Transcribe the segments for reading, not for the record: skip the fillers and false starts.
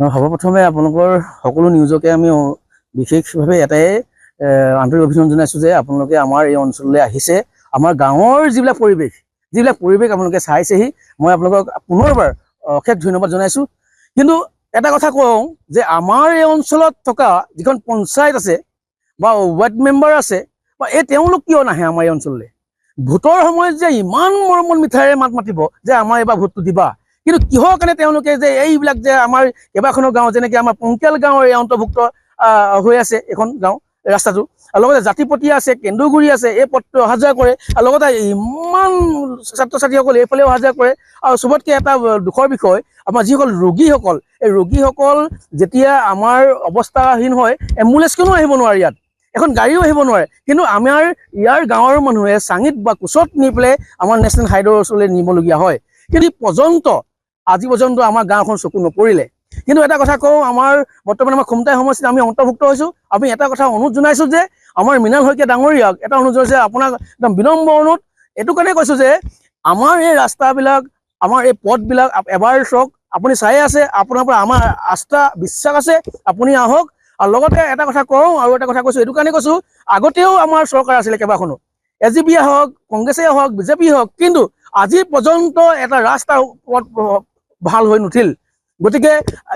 সৰ্বপ্ৰথমে আপোনালোকৰ সকলো নিউজকে আমি বিশেষভাৱে এটাই আন্তৰিক অভিনন্দন জনাইছোঁ যে আপোনালোকে আমাৰ এই অঞ্চললৈ আহিছে। আমাৰ গাঁৱৰ যিবিলাক পৰিৱেশ আপোনালোকে চাইছেহি। মই আপোনালোকক পুনৰবাৰ অশেষ ধন্যবাদ জনাইছোঁ। কিন্তু এটা কথা কওঁ যে আমাৰ এই অঞ্চলত থকা যিখন পঞ্চায়ত আছে বা ৱাৰ্ড মেম্বাৰ আছে বা তেওঁলোক কিয় নাহে আমাৰ এই অঞ্চললৈ? ভোটৰ সময়ত যে ইমান মৰমৰ মিঠাইৰে মাত মাতিব যে আমাৰ এইবাৰ ভোটটো দিবা, কিন্তু কিহৰ কাৰণে তেওঁলোকে যে এইবিলাক যে আমাৰ কেইবাখনো গাঁও যেনেকৈ আমাৰ পংকিয়াল গাঁৱৰ এই অন্তৰ্ভুক্ত হৈ আছে এখন গাঁও ৰাস্তাটো, আৰু লগতে জাতিপতীয়া আছে, কেন্দুগুৰি আছে, এই পথটো অহা যোৱা কৰে, আৰু লগতে ইমান ছাত্ৰ ছাত্ৰীসকল এইফালে অহা যোৱা কৰে। আৰু চবতকৈ এটা দুখৰ বিষয়, আমাৰ যিসকল ৰোগীসকল, এই ৰোগীসকল যেতিয়া আমাৰ অৱস্থাহীন হয়, এম্বুলেঞ্চখনো আহিব নোৱাৰে, ইয়াত এখন গাড়ীও আহিব নোৱাৰে, কিন্তু আমাৰ ইয়াৰ গাঁৱৰ মানুহে চাঙিত বা কোচত নি পেলাই আমাৰ নেশ্যনেল হাইৱেৰ ওচৰলৈ নিবলগীয়া হয়। কিন্তু আজি পৰ্যন্ত আমাৰ গাঁওখন চকু নপৰিলে। কিন্তু এটা কথা কওঁ, আমাৰ বৰ্তমান আমাৰ খুমটাই সমষ্টিত আমি অন্তৰ্ভুক্ত হৈছোঁ। আমি এটা কথা অনুৰোধ জনাইছোঁ যে আমাৰ মৃণাল শইকীয়া ডাঙৰীয়াক এটা অনুৰোধ জনাইছে, আপোনাক একদম বিনম্ৰ অনুৰোধ এইটো কাৰণে কৈছোঁ যে আমাৰ এই ৰাস্তাবিলাক, আমাৰ এই পথবিলাক এবাৰ চাওক। আপুনি চাই আছে, আপোনাৰ পৰা আমাৰ আস্থা বিশ্বাস আছে, আপুনি আহক। আৰু লগতে এটা কথা কওঁ, আৰু এটা কথা কৈছোঁ, এইটো কাৰণে কৈছোঁ, আগতেও আমাৰ চৰকাৰ আছিলে কেইবাখনো, AGP হওক, কংগ্ৰেছেই হওক, BJP হওক, কিন্তু আজি পৰ্যন্ত এটা ৰাস্তা পথ ভাল হৈ নুঠিল। গতিকে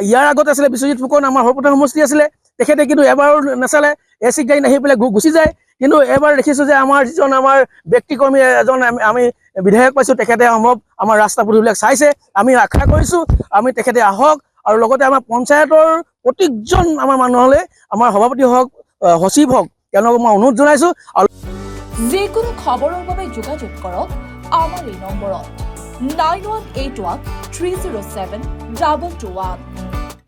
ইয়াৰ আগত আছিলে বিশ্বজিৎ ফুকন, আমাৰ সৰ্বপ্ৰথম সমষ্টি আছিলে, তেখেতে কিন্তু এবাৰো নাচালে, AC গাড়ী নাহি পেলাই গুচি যায়। কিন্তু এবাৰ দেখিছোঁ যে আমাৰ যিজন আমাৰ ব্যক্তিকৰ্মী এজন আমি বিধায়ক পাইছোঁ, তেখেতে সম্ভৱ আমাৰ ৰাস্তা পদূলিবিলাক চাইছে। আমি আশা কৰিছোঁ তেখেতে আহক, আৰু লগতে আমাৰ পঞ্চায়তৰ প্ৰত্যেকজন আমাৰ মানুহলৈ, আমাৰ সভাপতি হওক, সচিব হওক, তেওঁলোকক মই অনুৰোধ জনাইছোঁ। আৰু যিকোনো খবৰৰ বাবে যোগাযোগ কৰক আমাৰ এই নম্বৰত 9181 307 2221।